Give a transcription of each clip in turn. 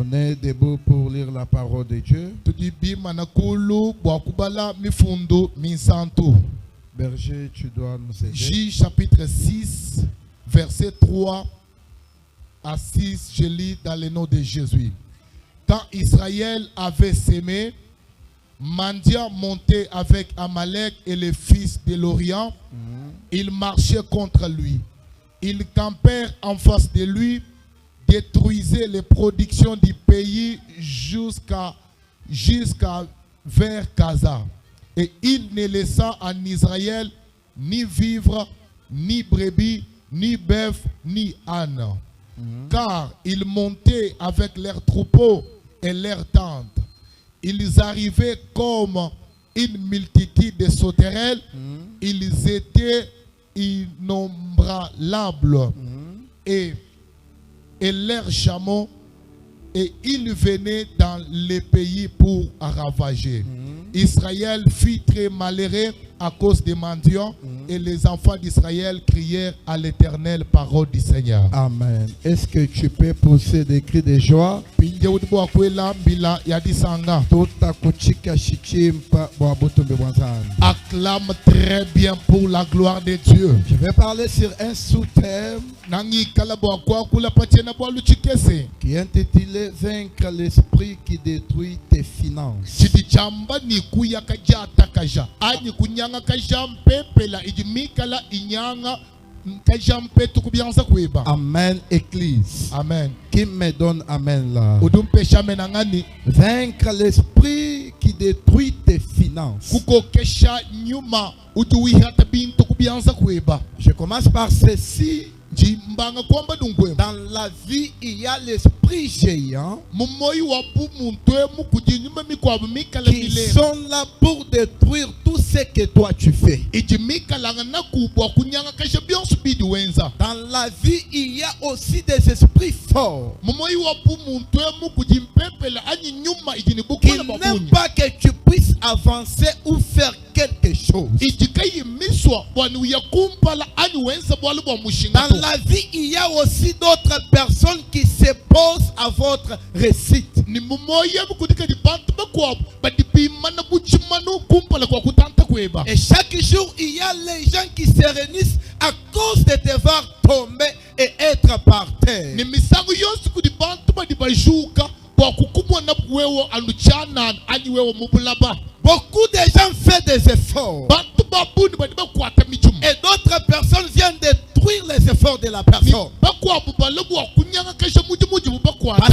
On est debout pour lire la parole de Dieu. Berger, tu dois nous aider. J chapitre 6, verset 3 à 6, je lis dans le nom de Jésus. Quand Israël avait sémé, Mandia montait avec Amalek et les fils de l'Orient. Ils marchaient contre lui. Ils campèrent en face de lui, détruisaient les productions du pays jusqu'à vers Gaza. Et il ne laissa en Israël ni vivre, ni brebis, ni bœuf, ni âne. Car ils montaient avec leurs troupeaux et leurs tentes. Ils arrivaient comme une multitude de sauterelles. Ils étaient innombrables. Et leurs chameaux. Et ils venaient dans les pays pour ravager. Israël fut très malheureux à cause des mendiants. Et les enfants d'Israël crièrent à l'Éternel, parole du Seigneur. Amen. Est-ce que tu peux pousser des cris de joie? Acclame très bien pour la gloire de Dieu. Je vais parler sur un sous-thème qui est intitulé Vaincre l'esprit qui détruit tes finances. Amen, Église. Amen. Qui me donne Amen là? Vaincre l'esprit qui détruit tes finances. Je commence par ceci. Dans la vie, il y a l'esprit géant qui sont là pour détruire tout ce que toi tu fais. Dans la vie, il y a aussi des esprits forts qui n'aiment pas que tu puisses avancer ou faire quelque chose. Dans la vie, il y a aussi d'autres personnes qui s'opposent à votre réussite. Et chaque jour, il y a les gens qui se réunissent à cause de te voir tomber et être par terre. Beaucoup de gens font des efforts. Et d'autres personnes viennent détruire les efforts de la personne. Parce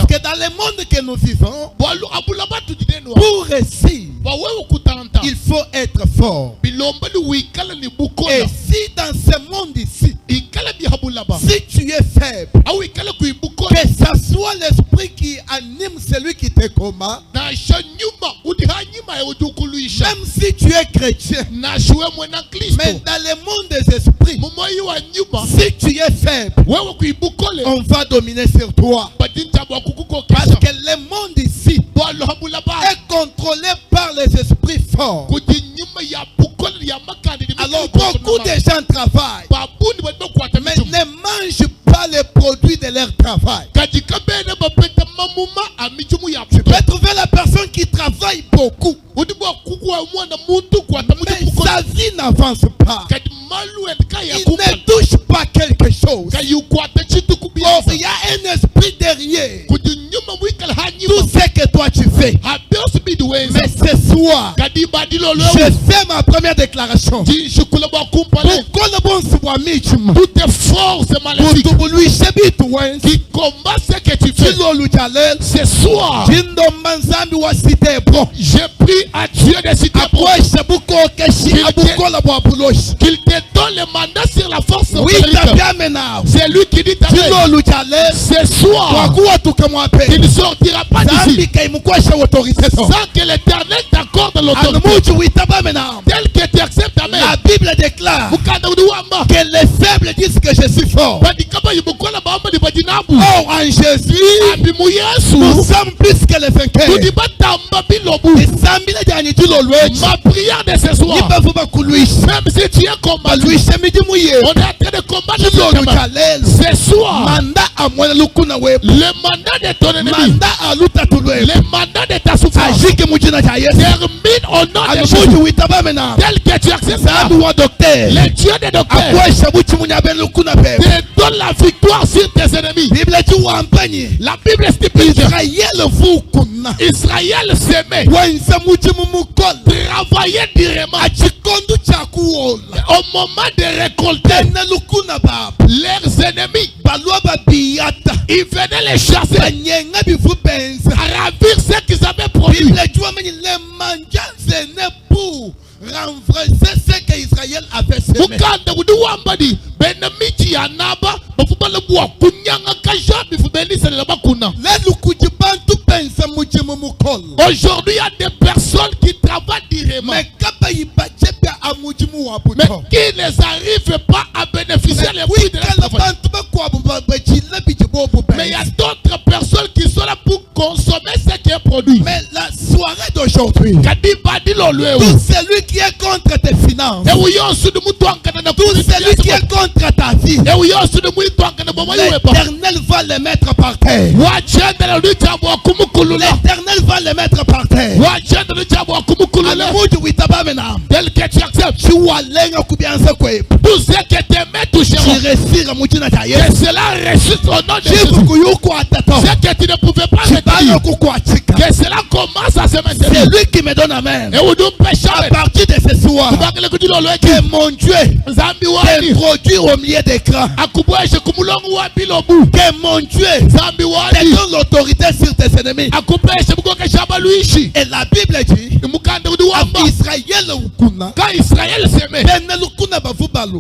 que dans le monde que nous vivons, pour réussir, il faut être fort. Et si dans ce monde ici, si tu es faible, que ce soit l'esprit qui anime celui qui te combat, même si tu es chrétien, mais dans le monde des esprits, si tu es faible, on va dominer sur toi. Parce que le monde ici est contrôlé par les esprits forts. Alors beaucoup de gens travaillent, mais ne mangent pas les produits de leur travail. Tu peux trouver la personne qui travaille beaucoup, mais sa vie n'avance pas. Il ne touche pas quelque chose. Or, il y a un esprit derrière tout ce que toi tu fais. Mais ce soir, je fais ma première déclaration. Toutes tes forces maléfiques qui combattent ce que tu fais, ce soir, j'ai pris à Dieu de citer qu'il te donne le mandat sur la force. C'est lui qui dit ce soir, tu ne sortiras pas d'ici sans que l'Éternel t'accorde l'autorité. Tel que tu acceptes ta main. La Bible déclare que les faibles disent que je si fort. Oh, en Jésus, nous sommes plus que les vainqueurs. Ma prière de ce soir, même si tu es combattu, on est en train de combattre ce soir. Le mandat de ton ennemi, le mandat de ta souffrance, termine au nom de Jésus. Tel que tu acceptes ça, le Dieu des docteurs te donne la victoire sur tes ennemis. La Bible stipule Israël s'aimait, travaillait durement au moment de récolter. Leurs ennemis, ils venaient les chasser, à ravir ce qu'ils avaient produit. Renverser ce qu'Israël avait semé. Aujourd'hui, il y a des personnes qui travaillent durement, mais qui ne arrivent pas à bénéficier les fruits de leur travail. Mais il y a d'autres personnes qui sont là pour consommer ce qui est produit. Mais la soirée d'aujourd'hui, tout celui qui est contre tes finances, tout celui qui est contre ta vie, l'Éternel va les mettre par terre. L'Éternel va les mettre par terre. Tel que tu acceptes, tout ce que tes mains toucheront, que cela ressuscite au nom de Jésus. Ce que tu ne pouvais pas retenir, que cela commence à se maintenir. C'est lui qui me donne amen. À partir de ce soir, que mon Dieu t'introduit au milieu d'écran. Que mon Dieu te donne l'autorité sur tes ennemis. Et la Bible dit, quand Israël s'aimait,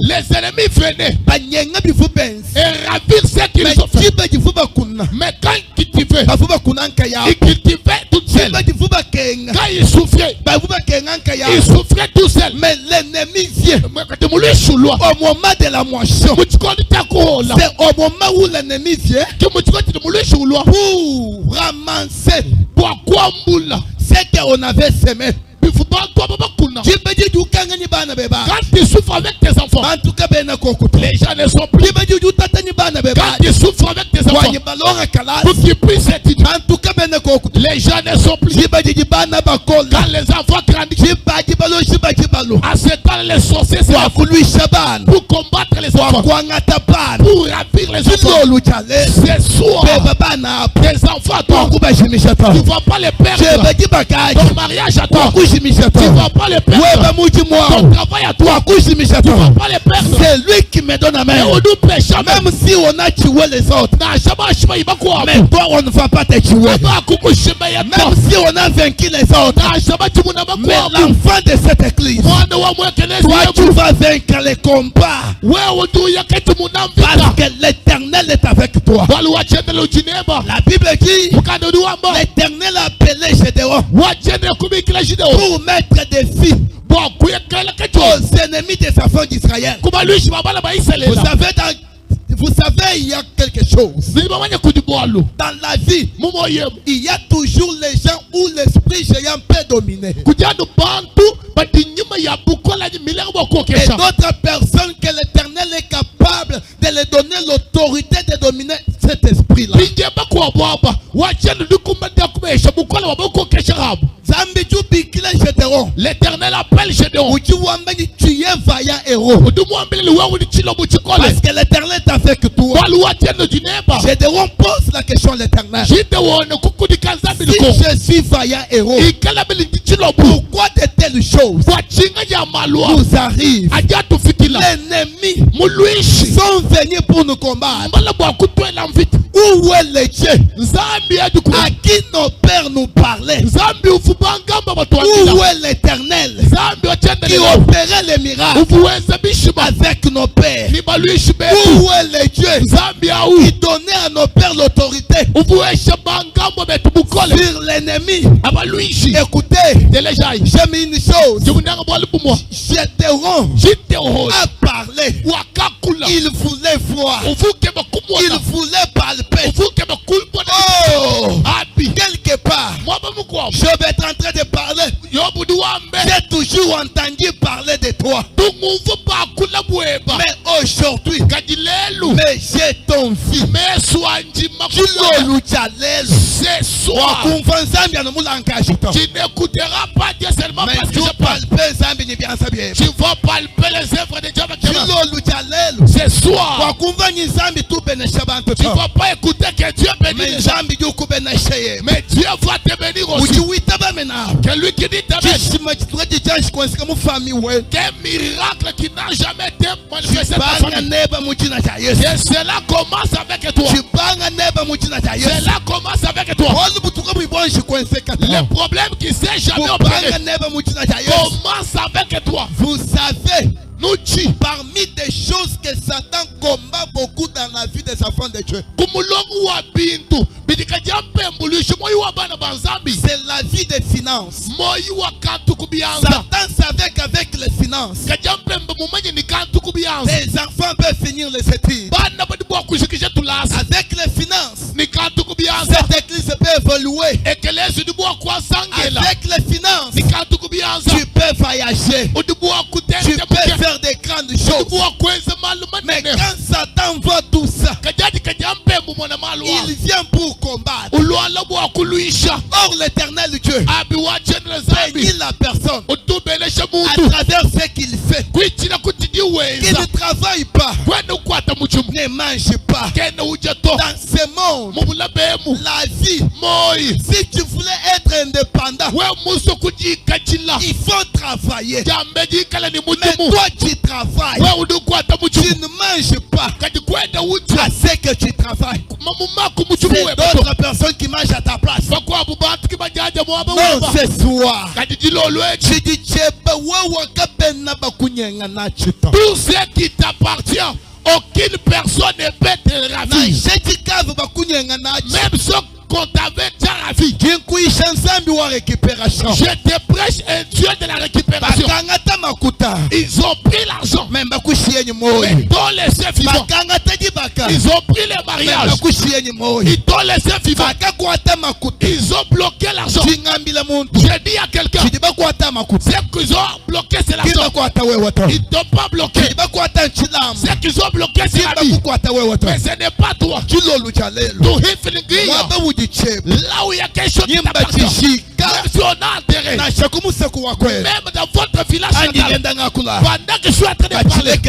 les ennemis venaient et ravirent ce qu'ils ont fait. Mais quand ils cultivaient, ils cultivaient tout seul. Quand ils souffraient tout seul. Mais l'ennemi vient au moment de la moisson. C'est au moment où l'ennemi vient pour ramasser ce qu'on avait semé. Quand tu souffres avec tes enfants, les gens ne sont plus. Quand tu souffres avec tes enfants, pour qu'ils puissent étudier, les gens ne sont plus. Quand les enfants grandissent, à ce temps les sorciers se lèvent pour combattre les enfants, pour ravir les enfants. Ce soir, tes enfants, toi, tu ne vas pas les perdre. Ton mariage à toi, tu ne vas pas les perdre. Ton travail à toi, tu ne vas pas les perdre. C'est lui qui me donne amen. Même si on a tué les autres, mais toi on ne va pas te tuer. Même si on a vaincu les autres, mais l'enfant de cette église, toi tu vas vaincre les combats. Parce que l'Éternel est avec toi. La Bible dit, l'Éternel a appelé Gédéon pour mettre des filles aux ennemis des enfants d'Israël. Vous savez, il y a quelque chose. Dans la vie, il y a toujours les gens où l'esprit géant peut dominer. Et d'autres personnes que l'Éternel est capable de les donner l'autorité de dominer cet esprit-là. L'Éternel appelle Gédéon. Tu es vaillant héros. Parce que l'Éternel est avec toi. Gédéon pose la question à l'Éternel. Si je suis vaillant héros, pourquoi de telles choses nous arrivent? Les ennemis sont venus pour nous combattre. Où est le Dieu à qui nos pères nous parlaient? Où est l'Éternel qui opérait les miracles avec nos pères? Où est le Dieu qui donnait à nos pères l'autorité sur l'ennemi? Écoutez, j'ai mis une chose. Gédéon a parlé Il voulait voir. Il voulait palper. Oh, quelque part, je vais être en train de parler. J'ai toujours entendu parler de toi. Mais aujourd'hui, mais j'ai ton fils. C'est soir. Tu n'écouteras pas Dieu seulement parce que je parle. Tu vas palper les œuvres de Dieu avec tes mains. C'est soir. Tu ne vas pas écouter que Dieu bénit les gens. Mais Dieu va te bénir aussi. Que lui qui dit Amen. Quel miracle qui n'a jamais été manifesté par ta famille. Et cela commence avec toi. Cela commence avec toi. Le problème qui s'est jamais opéré commence avec toi. Vous savez, parmi des choses que Satan combat beaucoup dans la vie des enfants de Dieu, c'est la vie des finances. Satan savait qu'avec les finances, les enfants peuvent finir les études. Avec les finances, cette église peut évoluer. Avec les finances, tu peux voyager. Tu peux faire des grandes choses. Mais quand Satan voit tout ça, il vient pour combattre. Or l'éternel Dieu bénit la personne à travers ce qu'il fait. Qu'il ne travaille pas, ne mange pas. Dans ce monde, la vie, si tu voulais être indépendant, il faut travailler. Mais toi tu travailles, tu ne manges pas à ce que tu travailles. C'est d'autres personnes qui mangent à ta place. Non, ce soir, tu dis tout ce qui t'appartient, aucune personne ne peut te ravir. Même ceux qu'on t'avait déjà ravi. Je te prêche un Dieu de la récupération. Ils ont pris l'argent. Ils t'ont laissé vivant. Ils ont pris les mariages. Ils t'ont laissé vivant. Ils ont bloqué l'argent. J'ai dit à quelqu'un, ce qu'ils ont bloqué c'est l'argent. Ils ne t'ont pas bloqué. Ce qu'ils ont bloqué c'est la vie. Mais ce n'est pas toi. Là où il y a quelque chose qui t'appartient, même si on a intérêt, même dans votre village natal, pendant que je suis en train de parler,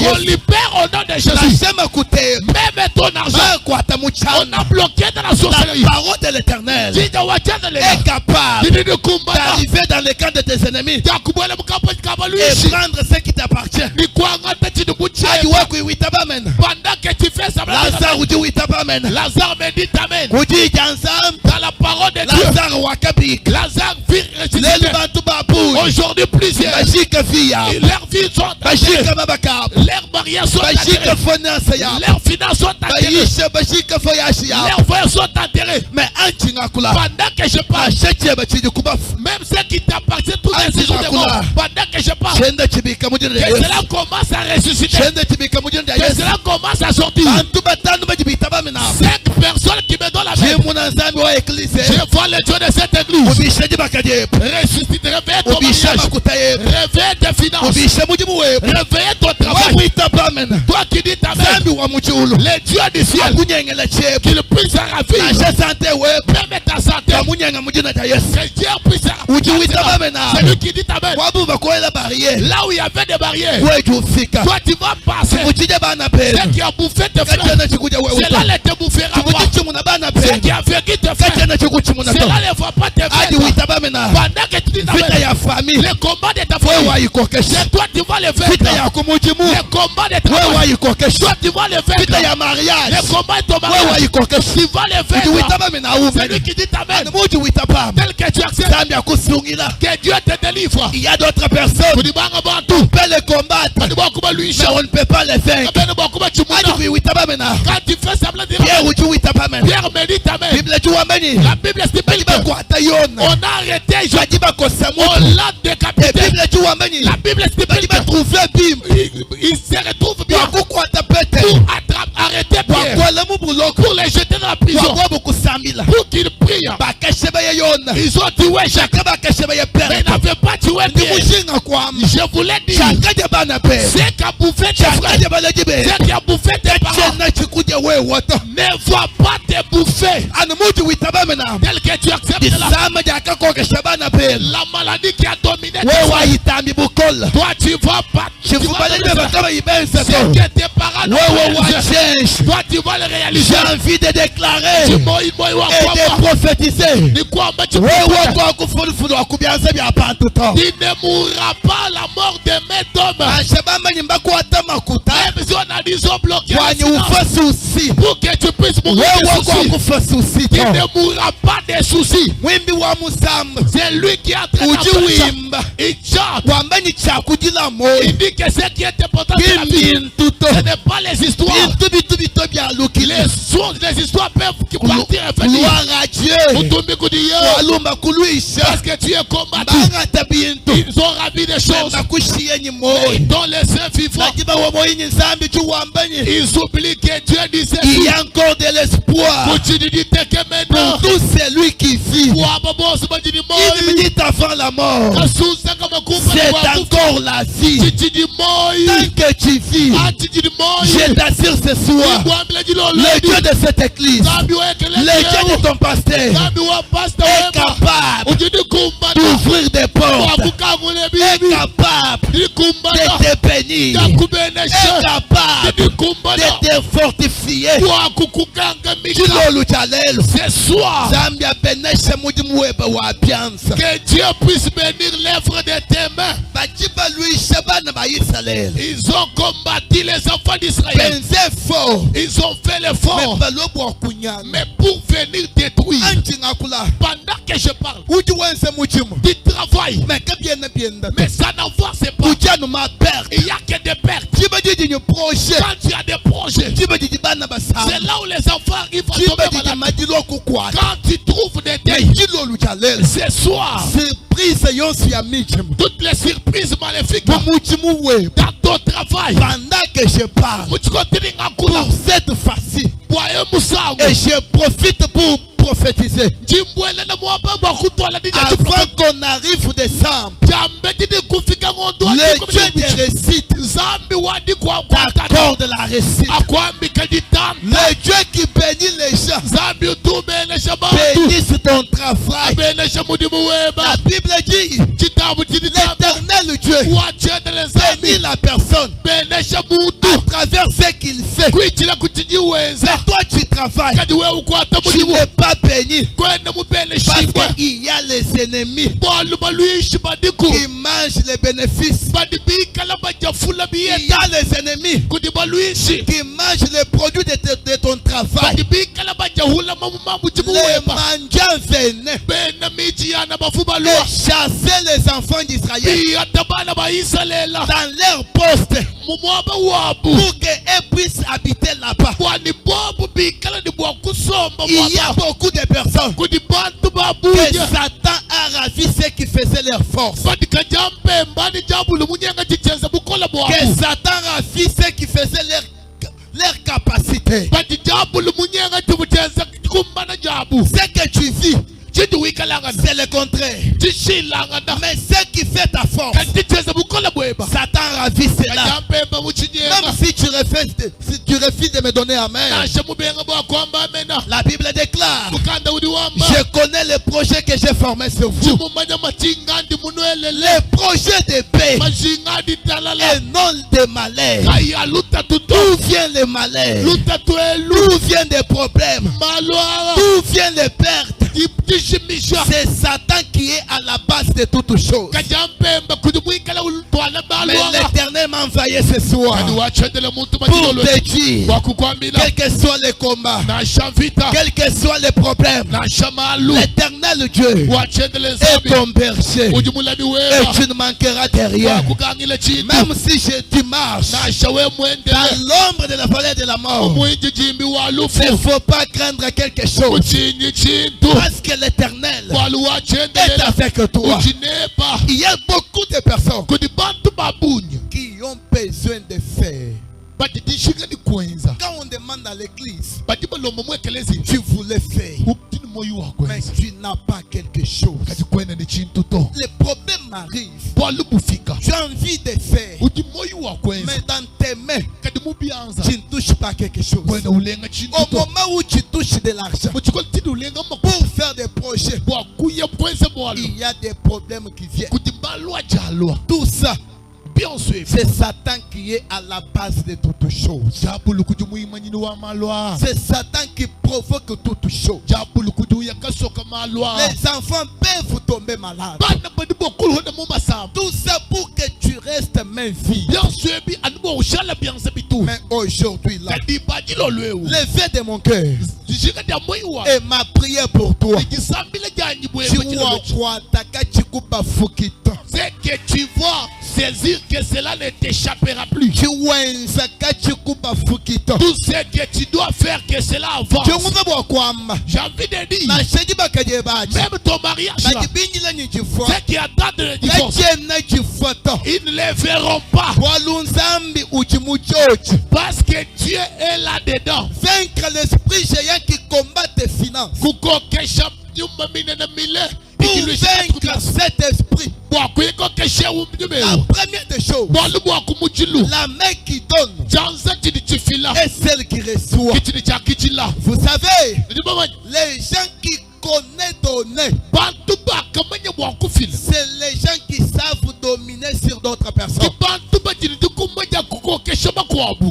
on libère au nom de Jésus. Même ton argent, on a bloqué dans la sorcellerie. La parole de l'Éternel est capable d'arriver dans le camp de tes ennemis et prendre ce qui t'appartient. Pendant que tu fais ça, Lazare me dit Amen. Dans la parole de Dieu, Lazare vit ressuscité. Aujourd'hui plusieurs, leurs vies sont enterrées. Leurs mariages sont enterrés. Leurs finances sont enterrées. Leurs voyages sont enterrés. Mais pendant que je parle, même ceux qui t'appartiennent tous les jours de mort, pendant que je parle, que cela commence à ressusciter. Que cela commence à sortir. 5 personnes qui me donnent la main. Je vois le Dieu de cette église. Ressuscite, réveille ton mariage. Réveille tes finances. Réveille ton travail. Toi qui dis ta mère, le Dieu du ciel, qu'il puisse ravir même ta santé. Que Dieu puisse ravir. C'est lui qui dit ta mère. Là où il y avait des barrières, toi tu vas passer. Ceux qui ont bouffé tes frères, cela ne te bouffera pas. Ceux qui ont vécu tes frères, cela ne va pas te faire. Pendant que tu dis ta mère, le combat de ta famille, c'est toi tu vas le faire. Le combat de ta famille, toi tu vas le faire. Le combat de ton mariage, tu vas le faire. C'est lui qui dit ta mère, tel que tu acceptes, que Dieu te délivre. Il y a d'autres personnes qui peuvent le combattre, mais on ne peut pas le faire. Quand tu fais semblant de dire Pierre me dit ta mère. La Bible stipule on a arrêté, on l'a décapité. La Bible stipule il se retrouve bien. pour arrêter Pierre, pour les jeter dans la prison, pour qu'ils prient. Ils ont tué chacun, mais ils n'avaient pas tué Pierre. Je voulais dire, c'est qu'à bouffer tes frères, c'est qu'à bouffer tes parents, ne vois pas tes bouffées tel que tu acceptes la maladie qui a dominé tes frères. Toi tu vas pas, c'est que tes parents toi tu vas le réaliser. J'ai envie de déclarer et de prophétiser. Tu ne mourras pas la mort de mes hommes. Même si on a des hommes bloqués pour que tu puisses mourir des soucis. Tu ne mourras pas des soucis. C'est lui qui a traité il chante. Il dit que ce qui est important de la vie, ce n'est pas les histoires. Les histoires peuvent partir et venir. Gloire à Dieu. Parce que tu es combattu. Ils ont ravi des choses dont les saints vivants. Ils oublient que Dieu dit ceci. Il y a encore de l'espoir pour tout celui qui vit. Il me dit avant la mort, c'est encore la vie. Tant que tu vis, je t'assure ce soir, le Dieu de cette église, le Dieu de ton pasteur est capable d'ouvrir des portes, est capable de te bénir, est capable de te fortifier. Ce soir, que Dieu puisse bénir l'œuvre de tes mains. Ils ont combattu les enfants d'Israël. Ils ont fait l'effort, mais pour venir détruire. Pendant que je parle du travail, mais ça n'avance pas. Il n'y a que des pertes. Quand tu as des projets, c'est là où les enfants arrivent à tomber malades. Quand tu trouves des deuils, ce soir, toutes les surprises maléfiques dans ton travail, pendant que je parle, pour cette fois-ci, et je profite pour prophétiser. Avant qu'on arrive au décembre, le Dieu des réussites t'accorde la réussite. Le Dieu qui bénit les gens bénisse ton travail. La Bible dit, l'éternel Dieu bénit la personne à travers ce qu'il fait. Mais toi tu travailles, tu n'es pas béni, parce qu'il y a les ennemis qui mangent les bénéfices. Il y a les ennemis qui mangent les produits de ton travail. Les mendiants venaient et chassaient les enfants d'Israël dans leur poste pour qu'ils puissent habiter là-bas. Il y a beaucoup de personnes que Satan a ravi ceux qui faisaient leur force. Que Satan a ravi ceux qui faisaient leur capacité. Ce que tu vis, c'est le contraire. Mais ce qui fait ta force, Satan ravit cela. Même si tu refuses de me donner amen, la Bible déclare, je connais les projets que j'ai formés sur vous, les projets de paix et non de malheur. D'où viennent les malheurs? D'où viennent les problèmes? D'où viennent les pertes? C'est Satan qui est à la base de toutes choses. Mais l'Éternel m'a envoyé ce soir pour te dire, quel que soit les combats, quel que soit les problèmes, l'Éternel Dieu est ton berger et tu ne manqueras de rien. Même si tu marches dans l'ombre de la vallée de la mort, il ne faut pas craindre quelque chose, parce que l'Éternel est avec toi. Il y a beaucoup de personnes qui ont besoin de faire Tu voulais faire, mais tu n'as pas quelque chose. Les problèmes arrivent. Tu as envie de faire, mais dans tes mains, tu ne touches pas quelque chose. Au moment où tu touches de l'argent pour faire des projets, il y a des problèmes qui viennent. Tout ça, c'est Satan qui est à la base de toutes choses. C'est Satan qui provoque toutes choses. Les enfants peuvent tomber malades. Tout ça pour que tu restes main vide. Mais aujourd'hui, là, l'effet de mon cœur et ma prière pour toi, c'est que tu vas saisir que cela ne t'échappera plus. Tout ce que tu dois faire, que cela avance. J'ai envie de dire, même ton mariage là, ceux qui attendent le divorce, ils ne les verront pas. Parce que Dieu est là-dedans. Vaincre l'esprit géant qui combat tes finances. Pour vaincre cet esprit, la première des choses, la main qui donne et celle qui reçoit. Vous savez, les gens qui connaissent donner, c'est les gens qui savent dominer sur d'autres personnes.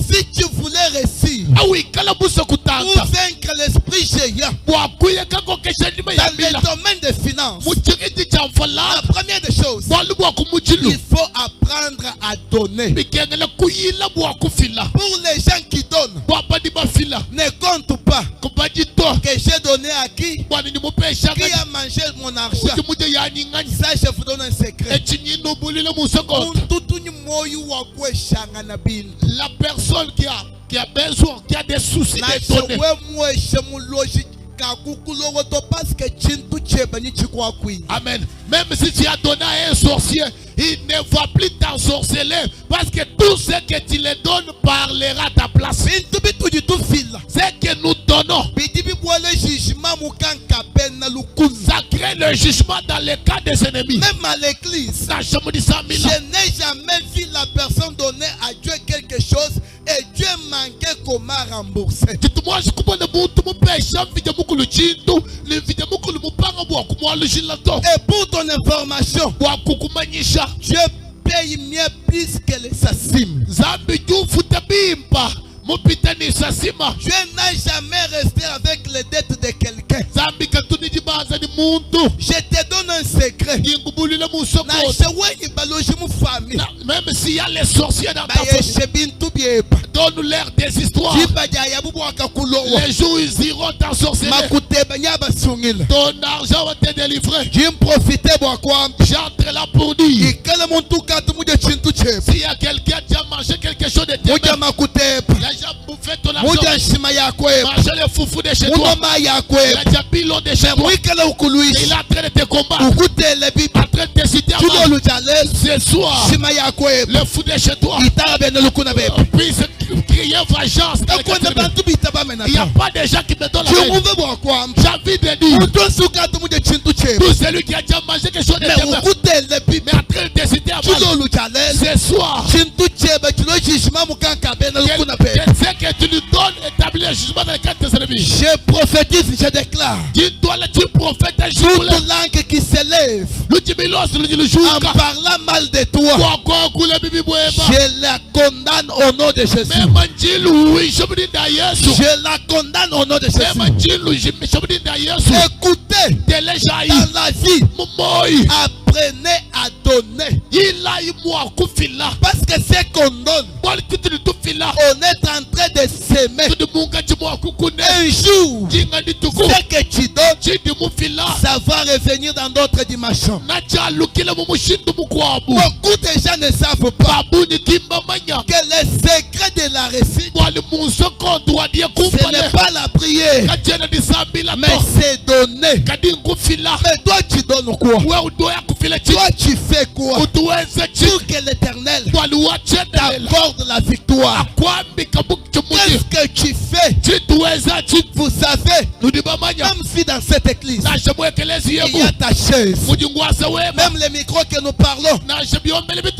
Si tu voulais réussir ou vaincre l'esprit géant dans le domaine des finances, la première des choses, il faut apprendre à donner. Pour les gens qui donnent, ne compte pas que j'ai donné à qui a mangé mon argent. Ça, je vous donne un secret. La personne qui a besoin, qui a des soucis de donner, amen. Même si tu as donné à un sorcier, il ne va plus t'ensorceler parce que tout ce que tu lui donnes parlera à ta place. C'est que nous donnons. Ça crée le jugement dans le cas des ennemis. Même à l'église, je n'ai jamais vu la personne donner à Dieu quelque chose et Dieu manquait comment rembourser. Et pour ton information, Dieu paye mieux plus que les assassins. Dieu n'a jamais resté avec les dettes de quelqu'un. Je te donne un secret. Même s'il y a les sorciers dans ta famille, donne-leur des histoires. Les jours où ils iront t'ensorceler, ton argent va te délivrer. J'entre là pour dire, s'il y a quelqu'un qui a mangé quelque chose de tes mains, déjà bouffé ton argent, mangé le foufou de chez toi, il a déjà pilon de chez toi, il est en train de te combattre, en train de te citer à mal. Ce soir, le fou de chez toi puisse crier vengeance. Il n'y a pas de gens qui me donnent la haine. J'ai envie de dire, tout celui qui a déjà mangé quelque chose de tes mains, mais en train de te citer à mal, ce soir, je sais que tu lui donnes établir le jugement dans le cas de tes ennemis. Je prophétise, je déclare. Dis-toi là, tu prophètes un jour. Toute langue qui s'élève en parlant mal de toi, je la condamne au nom de Jésus. Je la condamne au nom de Jésus. Écoutez, dans la vie, apprenez à donner. Parce que c'est qu'on donne, on est en train de s'aimer. Un jour, ce que tu donnes, ça va revenir dans d'autres dimensions. Beaucoup de gens ne savent pas que le secret de la réussite, ce n'est pas la prière, mais c'est donner. Mais toi tu donnes quoi? Toi tu fais quoi pour que l'Éternel t'accorde la victoire? Quand Qu'est-ce que tu fais? Vous savez, même si dans cette église, il y a ta chaise, même les micros que nous parlons,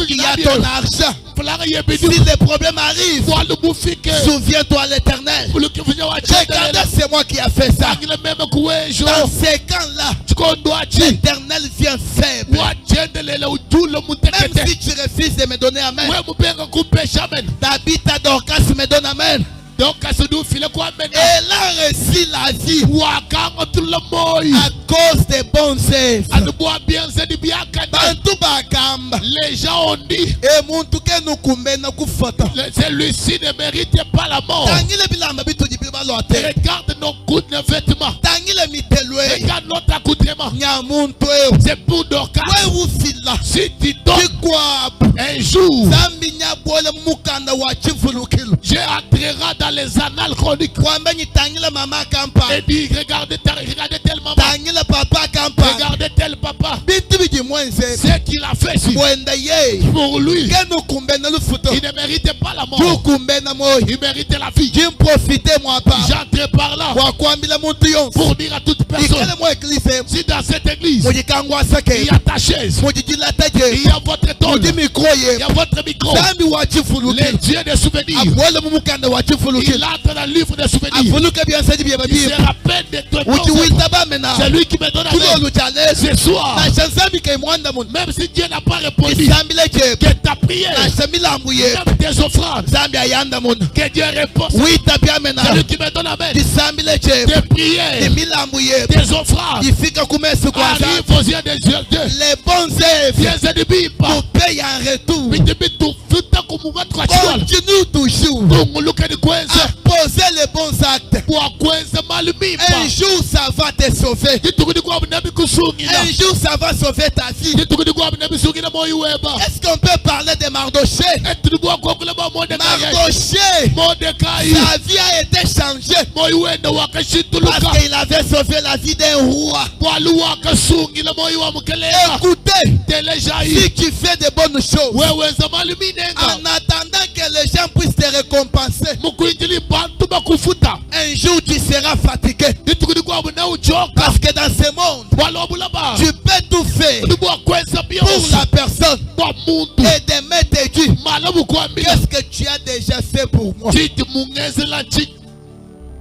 il y a ton argent. Si les problèmes arrivent, souviens-toi à l'Éternel. Regardez, c'est moi qui a fait ça. Dans ces camps-là, l'Éternel vient faible. Même si tu refuses de me donner amen, Tabitha Dorcas me donne amen. Elle a reçu la vie à cause des bons œuvres. Les gens ont dit celui-ci ne mérite pas la mort. Regarde nos coups de vêtements. Regarde notre accoutrement. C'est pour Dorcas. Si tu donnes un jour, je entrerai dans les annales chroniques et dit regardez tel maman, regardez tel papa, ce qu'il a fait pour lui. Il ne méritait pas la mort, il méritait la vie. J'entre par là pour dire à toute personne, si dans cette église il y a ta chaise, il y a votre tôle, il y a votre micro, les dieux des souvenirs, il entre dans le livre des souvenirs. Il se rappelle de toi. C'est lui qui me donne la ce soir. Même si Dieu n'a pas répondu, que ta prière, même tes offrandes, que Dieu réponde. C'est lui qui me donne la main. Tes prières, tes offrandes arrivent aux yeux des yeux. Les bons œuvres nous payent en retour. Continue toujours à poser les bons actes. Un jour ça va te sauver. Un jour ça va sauver ta vie. Est-ce qu'on peut parler de Mardoché? Mardoché, sa vie a été changée parce qu'il avait sauvé la vie d'un roi. Écoutez, si tu fais de bonnes choses, en attendant que les gens puissent te récompenser, un jour tu seras fatigué. Parce que dans ce monde, tu peux tout faire pour la personne et demain te dire, qu'est-ce que tu as déjà fait pour moi?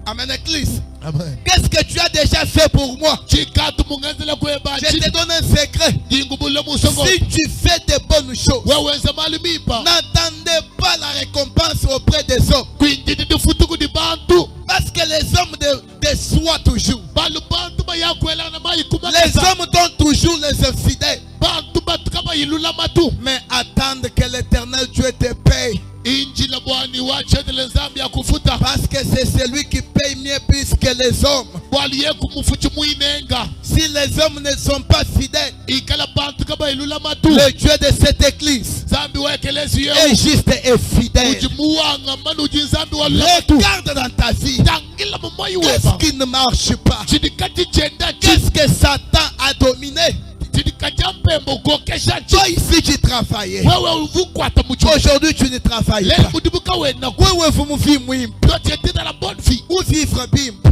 Amen, église. Qu'est-ce que tu as déjà fait pour moi? Je te donne un secret. Si tu fais de bonnes choses, n'attendez pas la récompense auprès des hommes. Parce que les hommes déçoivent toujours. Les hommes donnent toujours les infidèles. Mais attendre que l'Éternel Dieu te paye. Parce que c'est celui qui paye mieux plus que les hommes. Si les hommes ne sont pas fidèles, le Dieu de cette église est juste et fidèle. Regarde dans ta vie. Qu'est-ce qui ne marche pas? Qu'est-ce que Satan a dominé? Toi ici tu travaillais. Aujourd'hui tu ne travailles pas. Toi tu étais dans la bonne vie.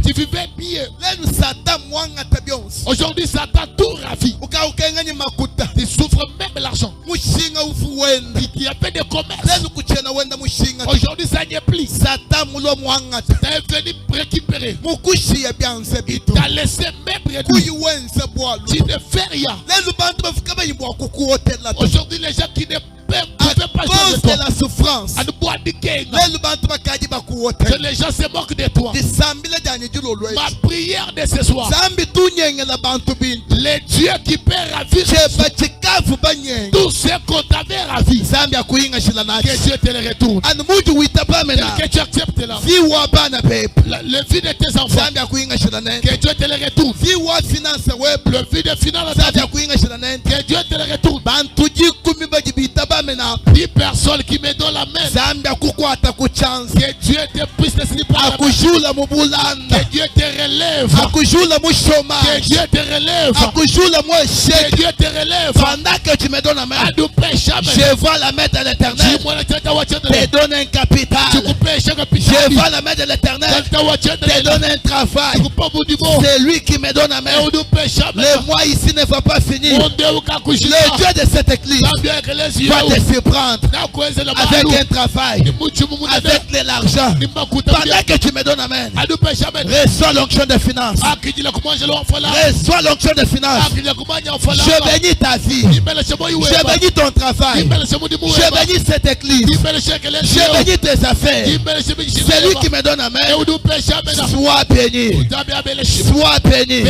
Tu vivais bien. Aujourd'hui Satan tout ravi. Tu souffres même l'argent. Tu as fait des commerces. Aujourd'hui ça n'y est plus. Satan Tu es venu récupérer. Il t'a laissé même réduire. Tu ne fais rien. Aujourd'hui les gens qui ne peuvent pas cause de la souffrance, que les gens se moquent de toi. Ma prière de ce soir, les dieux qui peuvent ravir tout ce qu'on t'avait ravi, que Dieu te le retourne. Que tu acceptes là le vie de tes enfants, que Dieu te le retourne. Le vie de finance, que Dieu te le retourne. 10 personnes qui me donnent la main, que Dieu te puisse te slipper la main. Que Dieu te relève. Que Dieu te relève. Que Dieu te relève. Pendant que tu me donnes la main, je vois la main de l'Éternel te donne un capital. Je vois la main de l'Éternel te donner un travail. C'est lui qui me donne la main. Le mois ici ne va pas finir. Le Dieu de cette église va te surprendre avec un travail, avec l'argent. Pendant que tu me donnes la main, reçois l'onction de finance. Reçois l'onction de finance. Je bénis ta vie. Je bénis ton travail. Je bénis cette église. Je bénis tes affaires. C'est lui qui me donne la main. Sois béni. Sois béni.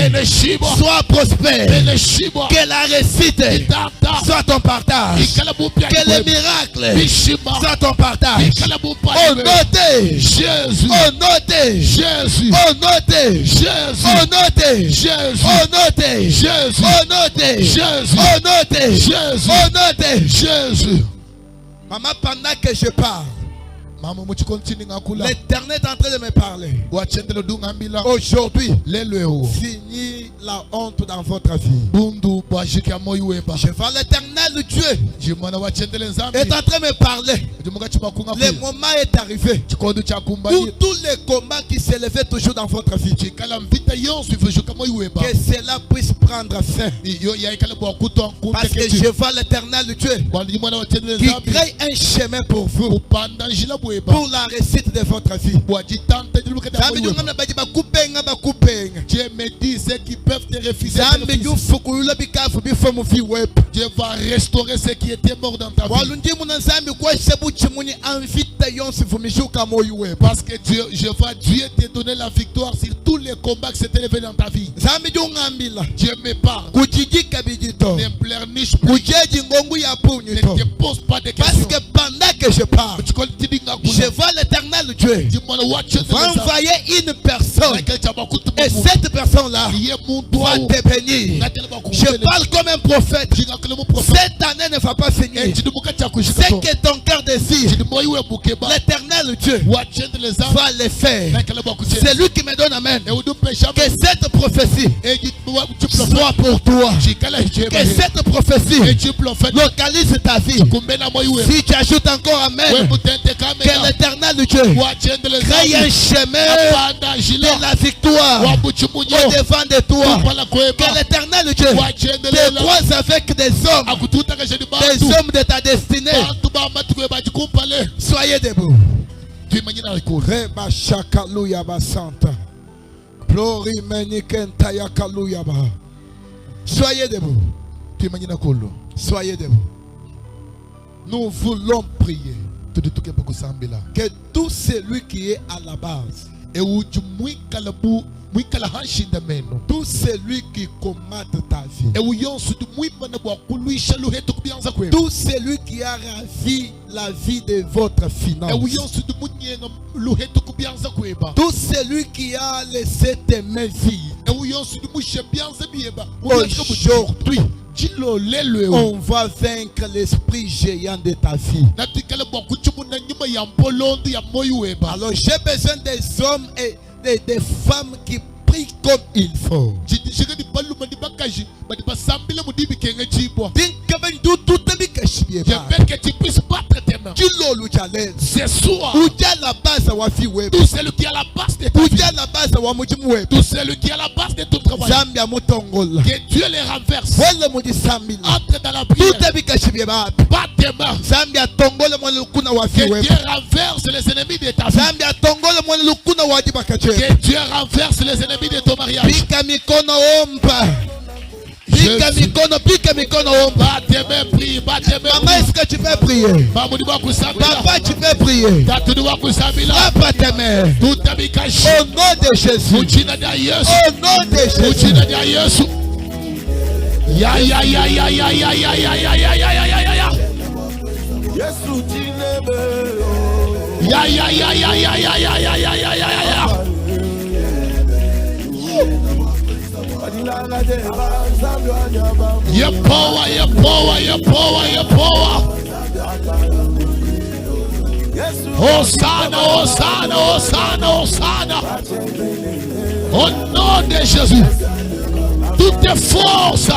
Sois prospère. Que la réussite soit ton partage. Que le miracle soit ton partage. Au nom de Jésus. Au nom de Jésus. Au nom de Jésus. Au nom de Jésus. Au nom de Jésus. Au nom de Jésus. Au nom de Jésus. Au nom de Jésus. Maman, pendant que je parle, l'Éternel est en train de me parler. Aujourd'hui, finis la honte dans votre vie. Je vois l'Éternel Dieu est en train de me parler. Le moment est arrivé où tous les combats qui s'élevaient toujours dans votre vie, que cela puisse prendre fin. Parce que je vois l'Éternel Dieu qui crée un chemin pour vous, pour la réussite de votre vie. Dieu me dit ceux qui peuvent te refuser. Dieu va restaurer ce qui était mort dans ta vie. Parce que Dieu te donner la victoire sur tous les combats qui s'étaient élevés dans ta vie. Dieu me parle. Ne pleurniche plus. Ne te pose pas de questions. Parce que pendant que je parle, je vois l'Éternel Dieu va envoyer une personne. Et cette personne-là va te bénir. Je parle comme un prophète. Cette année ne va pas finir. C'est que ton cœur désire. L'Éternel Dieu va le faire. C'est lui qui me donne amen. Que cette prophétie soit pour toi. Que cette prophétie localise ta vie. Si tu ajoutes encore amen, que l'Éternel Dieu crée un chemin de la victoire au devant de toi. Que l'Éternel Dieu te croise avec des hommes de ta destinée. Soyez debout. Reba shakaluya basanta. Glory menikenta ya kaluya ba. Soyez debout. Soyez debout. Nous voulons prier que tout celui qui est à la base, tout celui qui combatte ta vie, tout celui qui a ravi la vie de votre finance, tout celui qui a laissé tes mains vides, aujourd'hui on va vaincre l'esprit géant de ta vie. Alors j'ai besoin des hommes et des femmes qui prient comme il faut. Je veux que tu puisses battre tes mains. C'est soir. Tout celui qui a la base de ta vie. Tout celui qui a la base de ton travail. Que Dieu les renverse. Entre dans la prière. Bat tes mains. Que Dieu renverse les ennemis de ta vie. Que Dieu renverse les ennemis de ton mariage. Pika mikono omba. Maman, est-ce que tu peux prier? Papa, tu peux prier. Papa, tes mains. Au nom de Jésus. Au nom de Jésus. Ya ya ya ya ya ya ya ya ya ya ya ya ya ya. Ya ya ya ya ya ya ya ya ya ya ya ya. Your power, your power, your power, your power. Hosanna, Hosanna, Hosanna, Hosanna. Au nom de Jésus. Toutes les forces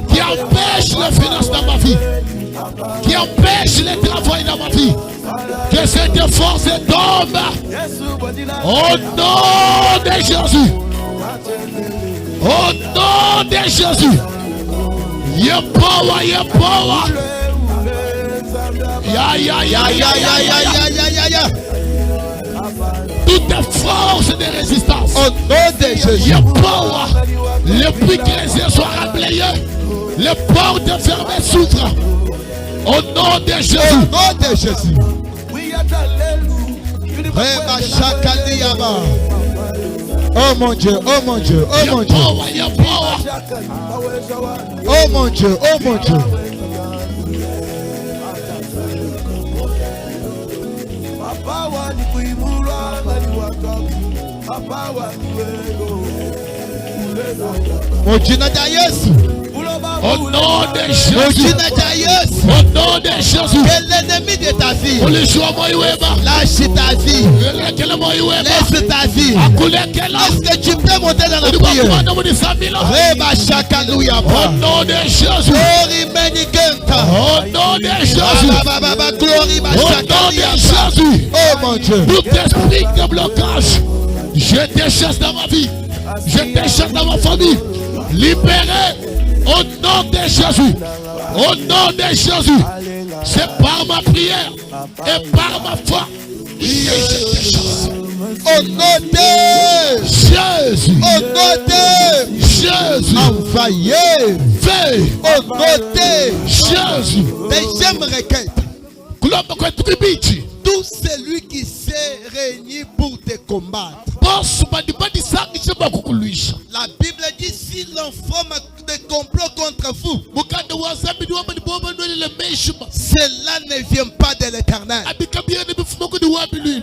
qui empêchent les finances dans ma vie, qui empêchent le travail dans ma vie, que Que cette force tombe. Au nom de Jésus. Au nom de Jésus. Your power, your power. Toute force de résistance. Au nom de Jésus. Your power. Le puits que les yeux soient remblayés. Les portes fermées s'ouvrent. Au nom de Jésus. Au nom de Jésus. Oh mon Dieu, oh mon Dieu, oh mon Dieu. Your power. Oh mon Dieu, oh mon Dieu. Mon Dieu n'a pas Yesu. Au nom de Jésus. Mon Dieu n'a pas Yesu. Au nom de Jésus. Que l'ennemi de ta vie lâche lâche ta vie. Laisse ta vie. Est-ce que tu peux monter dans la prière? Reba Shakalouya. Au nom de Jésus. Glory Menigenta. Au nom de Jésus. Glory Au nom de Jésus. Oh mon Dieu. Tout esprit de blocage, je déchasse dans ma vie. Je déchasse dans ma famille. Libéré au nom de Jésus. Au nom de Jésus. C'est par ma prière et par ma foi que je déchasse. Au nom de Jésus. Au nom de Jésus. Envoyé. Fais. Au nom de Jésus. Deuxième requête. Tout celui qui s'est réuni pour te combattre. La Bible dit si l'on forme des complots contre vous, cela ne vient pas de l'Éternel.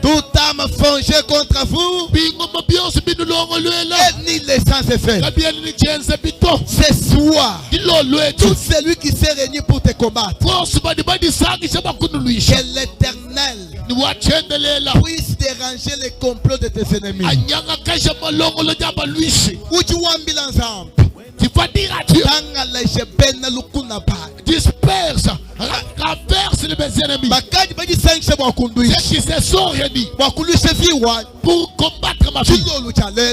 Toute âme forgée contre vous, elle ni les sans effet. Ce soir, tout celui qui s'est réuni pour te combattre, que l'Éternel puisse déranger les complots de tes ennemis. Où tu as mis l'ensemble? Tu vas dire à Dieu, disperse, renverse mes ennemis. Ceux qui se sont réunis pour combattre ma vie.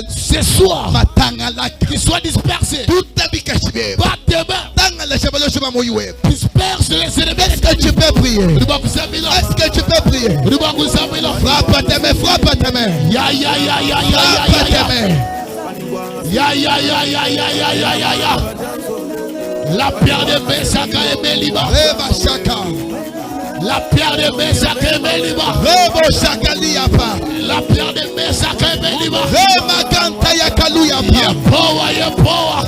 Ce soir, qu'ils soient dispersés. Pas demain. Disperse les ennemis. Est-ce que tu peux prier? Est-ce que tu peux prier? Frappe tes mains, frappe tes mains. Frappe tes mains. La pierre de Messaka et Meliba. La pierre de Messaka et Meliba. La pierre de Messaka et Meliba. Your power, your power.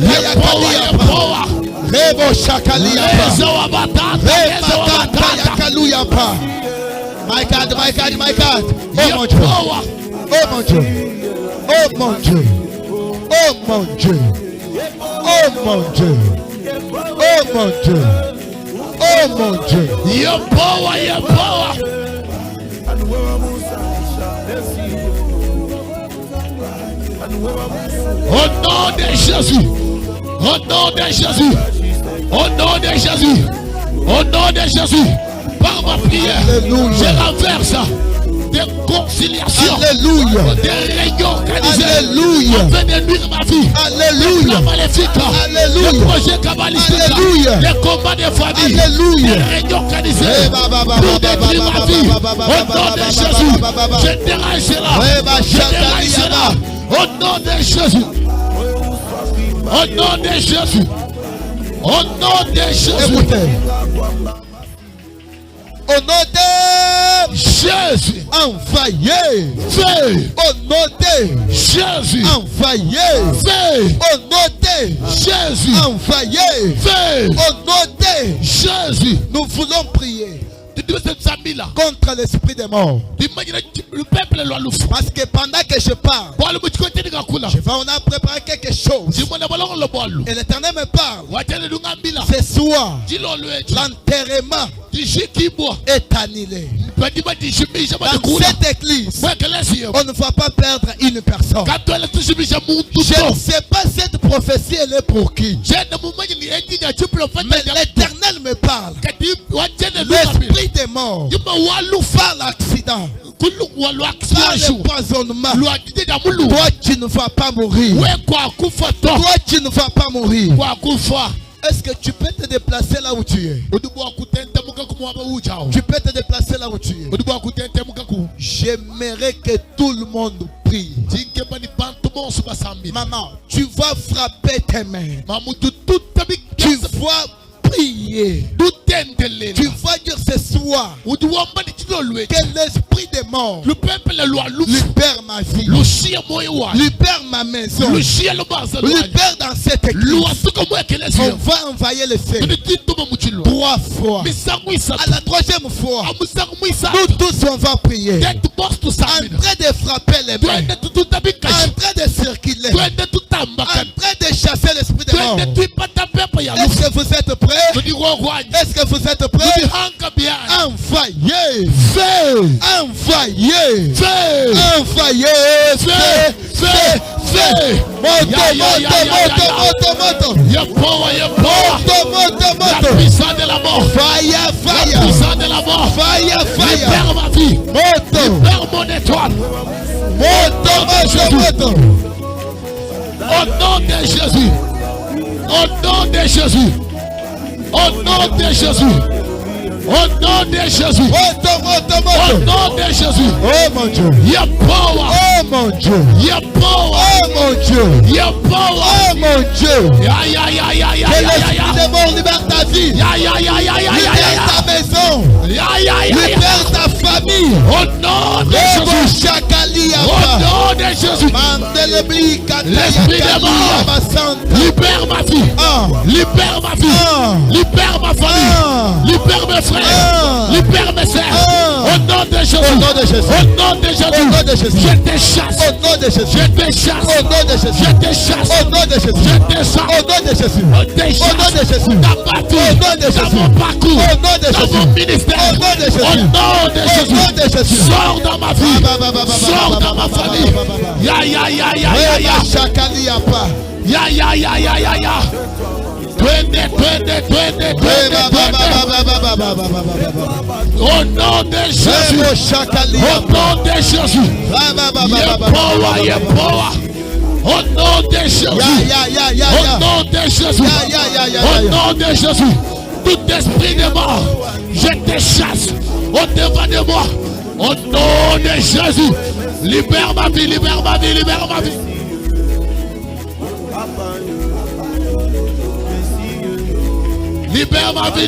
Your power, your power. My God, my God, my God. Oh Your mon Dieu. power. Oh mon Dieu. Oh mon Dieu. Oh mon Dieu. Oh mon Dieu. Oh mon Dieu. Oh mon Dieu. Your power, your power. Au nom de Jésus. Au nom de Jésus. Au nom de Jésus. Au nom de Jésus. Par ma prière, Alléluia. je renverse des conciliations, Alléluia. des réunions organisées Alléluia. afin de nuire ma vie. Alléluia. Les plans maléfiques, Alléluia. les projets cabalistiques, Alléluia. les combats de famille, Alléluia. les réunions organisées pour détruire ma vie. Au nom de Jésus, je dérange cela. Je dérange cela. Au nom de Jésus. Au nom de Jésus. Au nom de Jésus. Écoutez. Au nom de Jésus. envoyé. Fais. Au nom de Jésus. envoyé. Fais. Au nom de Jésus. envoyé. Fais. Au nom de Jésus. nous voulons prier là. contre l'esprit des morts. Le peuple Parce que pendant que je parle, on a préparé quelque chose. Et l'Éternel me parle. Ce soir, l'enterrement est annulé. Dans cette église, on ne va pas perdre une personne. Je ne sais pas cette prophétie, elle est pour qui. Mais l'Éternel me parle. L'esprit des morts mort par l'accident, par l'empoisonnement, toi tu ne vas pas mourir. Toi tu ne vas pas mourir. Est-ce que tu peux te déplacer là où tu es? Tu peux te déplacer là où tu es. J'aimerais que tout le monde prie. Maman, tu vas frapper tes mains. Tu vas prier. Tu vas dire ce soir que l'esprit des morts libère ma vie, libère ma maison, libère dans cette église. On va envoyer le feu 3 fois. À la 3e fois, nous tous on va prier. En train de frapper les mains, en train de circuler, en train de chasser l'esprit des morts. Est-ce que vous êtes prêts? Est-ce que vous êtes prêts? Envoyez, envoyez, envoyez, moto. La puissance de la mort. Fire. Libère ma vie. Libère mon étoile. Moto. Au nom de Jésus. Au nom de Jésus. Au nom de Jésus. Au nom de Jésus. Au nom de Jésus. Oh mon Dieu. Your power. Oh mon Dieu. Your power. Oh mon Dieu. Your power. Oh mon Dieu. Que l'esprit des morts libère ta vie. Libère ta maison. Libère ta famille. Au nom de Jésus. Au nom de Jésus. L'esprit des morts. Libère ma vie. Libère ma vie. Libère ma famille. Libère mes frères. Libère mes sœurs. Au nom de Jésus. Au nom de Jésus. Je te chasse. Au nom de Jésus. Je te chasse. Au nom de Jésus. Je te chasse. Au nom de Jésus. Je te chasse. Au nom de Jésus. Au nom de Jésus. Dans ma vie. Au nom de Jésus. Dans mon parcours. Au nom de Jésus. Dans mon ministère. Au nom de Jésus. Au nom de Jésus. Sors dans ma vie. Sors dans ma famille. Ya. Twende. Au nom de Jésus. Au nom de Jésus. Your power. Au nom de Jésus. Au nom de Jésus. Au nom de Jésus. Tout esprit de mort, je te chasse au devant de moi. Au nom de Jésus. Libère ma vie. Libère ma vie. Libère ma vie.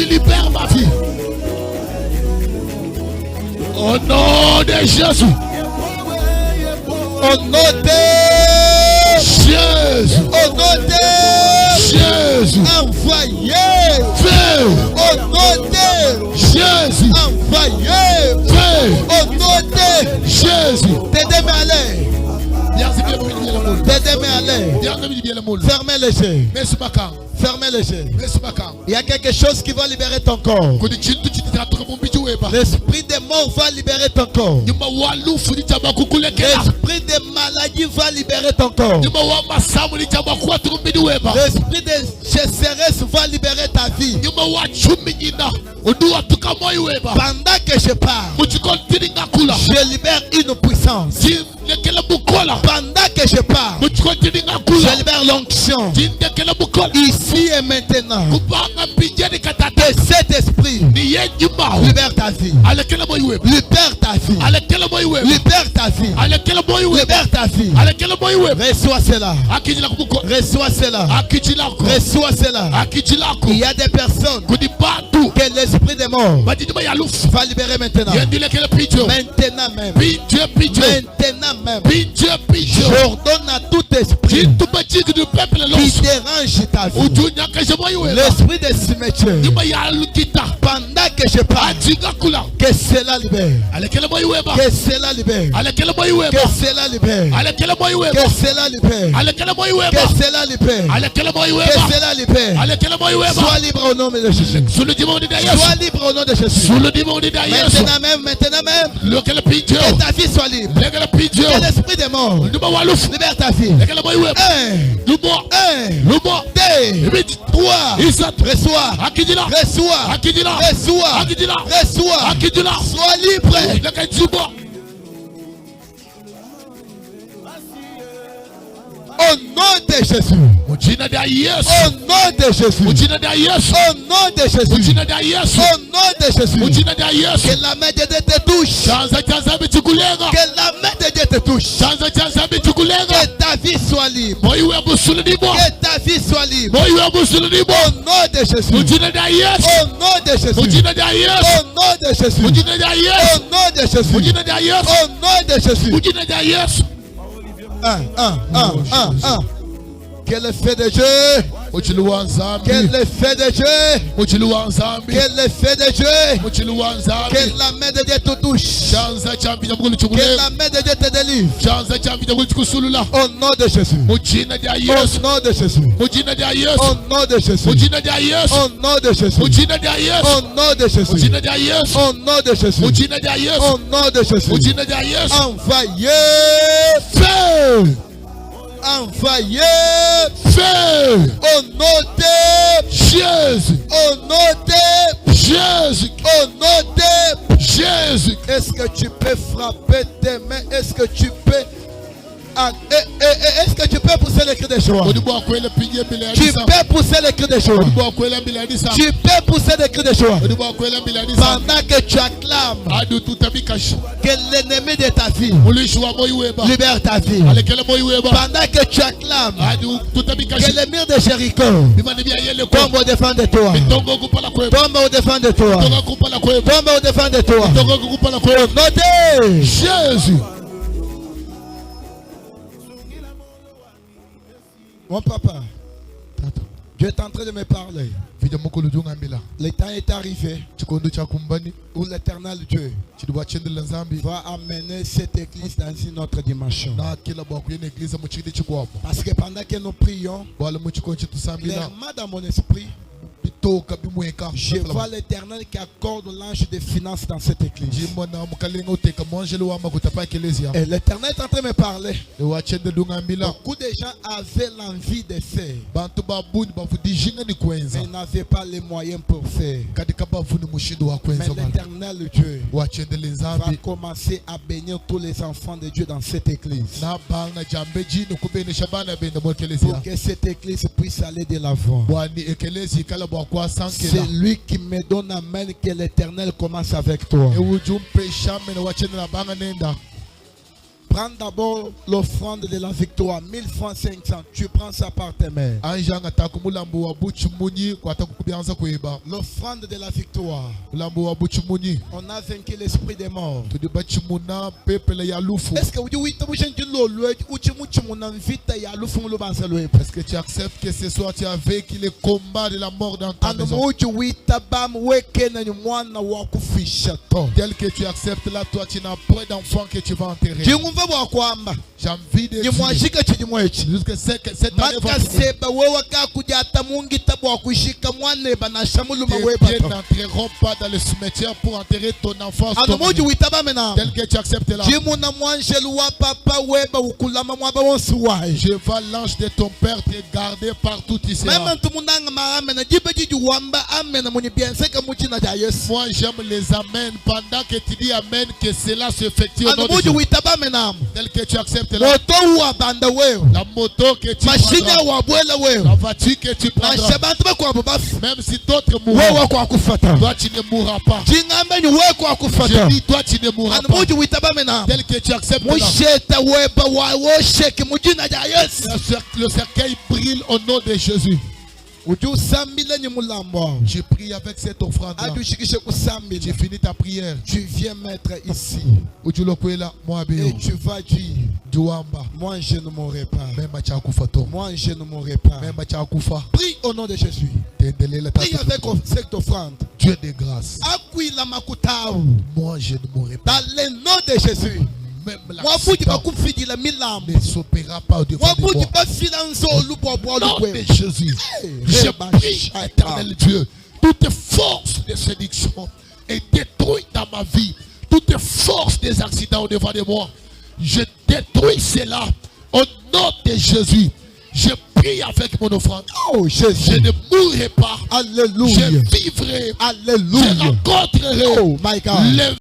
Libère ma vie. Au nom de Jésus. Au nom de Jésus. Au nom de Jésus. Envoyez. Feu. Au nom de Jésus. Envoyez. Feu. Au nom de Jésus. Tes deux mains à l'air. Tes deux mains à l'air. Fermez les yeux. Fermez les yeux. Il y a quelque chose qui va libérer ton corps. L'esprit des morts va libérer ton corps. L'esprit des maladies va libérer ton corps. L'esprit des sécheresse va libérer ta vie. Pendant que je parle, je libère une puissance. Pendant que je parle, je libère l'onction. Ici et maintenant, que cet esprit libère ta vie. Libère ta vie. Libère ta vie. Libère ta vie. Reçois cela. Reçois cela. Reçois cela. Il y a des personnes que l'esprit des morts va libérer maintenant. Maintenant même. Maintenant même. J'ordonne à tout esprit qui dérange ta vie. L'esprit de cimetière. Pendant que je parle, que cela libère. Que cela libère. Que cela libère. Que cela libère. Que cela libère. Que cela libère. Sois libre au nom de Jésus. Sois libre au nom de Jésus. Maintenant même. Que ta vie soit libre. Que l'esprit des morts libère ta vie. Lumo. Lumo. 2, 3. Reçois. Reçois. Sois libre. Au nom de Jésus. Au nom de Jésus. Au nom de Jésus. Au nom de Jésus. Que la main de Dieu te touche. Que la main de Dieu te touche. Que ta vie soit libre. Que ta vie soit libre. Au nom de Jésus. Au nom de Jésus. Au nom de Jésus. Au nom de Jésus. Au nom de Jésus. Quel effet de Dieu. Quel effet de Dieu. Quel effet de Dieu. Que la main de Dieu te touche. Que la main de Dieu te délivre. Au nom de Jésus. Au nom de Jésus. Au nom de Jésus. Au nom de Jésus. Au nom de Jésus. Au nom de Jésus. Au nom de Jésus. Envoyez feu. Envoyez feu. Au nom de Jésus. Au nom de Jésus. Au nom de Jésus. Est-ce que tu peux frapper tes mains? Est-ce que tu peux est-ce que tu peux pousser les cris de joie? Tu peux pousser les cris de joie. Tu peux pousser les cris de joie. Pendant que tu acclames que l'ennemi de ta vie libère ta vie. Pendant que tu acclames que les murs de Jéricho tombent au-devant de toi. Tombe au-devant de toi. Tombe au-devant de toi. Au nom de Jésus. Mon papa, Dieu est en train de me parler. Le temps est arrivé où l'Éternel Dieu va amener cette église dans une autre dimension. Parce que pendant que nous prions, clairement dans mon esprit, je vois l'Éternel qui accorde l'ange de finances dans cette église. Et l'Éternel est en train de me parler. Beaucoup de gens avaient l'envie de faire, mais n'avaient pas les moyens pour faire. Mais l'Éternel Dieu va commencer à bénir tous les enfants de Dieu dans cette église, pour que cette église puisse aller de l'avant. C'est lui qui me donne amen que l'Éternel commence avec toi. Prends d'abord l'offrande de la victoire, 1000 francs 500. Tu prends ça par tes mains. L'offrande de la victoire. On a vaincu l'esprit des morts. Est-ce que tu acceptes que ce soir tu as vécu le combat de la mort dans ta maison? Tel que tu acceptes là, toi tu n'as pas d'enfant que tu vas enterrer. J'ai envie de dire que cette année va finir. N'entreront pas dans le cimetière pour enterrer ton enfant. Tel que tu acceptes là. Je vois l'ange de ton père te garder partout ici. Moi j'aime les amens. Pendant que tu dis amen, que cela s'effectue au nom de Jésus. Tel que tu acceptes là. La moto que tu prendras, la voiture que tu prendras, même si d'autres mourront, toi tu ne mourras pas. Je dis toi tu ne mourras pas. Tel que tu acceptes là. Le cercueil brille au nom de Jésus. Je prie avec cette offrande là. Tu finis ta prière. Tu viens mettre ici. Et tu vas dire, moi je ne mourrai pas. Moi je ne mourrai pas. Prie au nom de Jésus. Prie avec cette offrande. Dieu de grâce. Moi je ne mourrai pas. Dans le nom de Jésus. Même l'accident ne s'opérera pas devant moi. Nom de Jésus, je prie, éternel Dieu, toute force de séduction est détruite dans ma vie. Toute force des accidents au devant de moi, je détruis cela Au nom de Jésus, je prie avec mon offrande. Oh Jésus. Je ne mourrai pas. Alléluia. Je vivrai. Alléluia. Je rencontrerai Oh my God.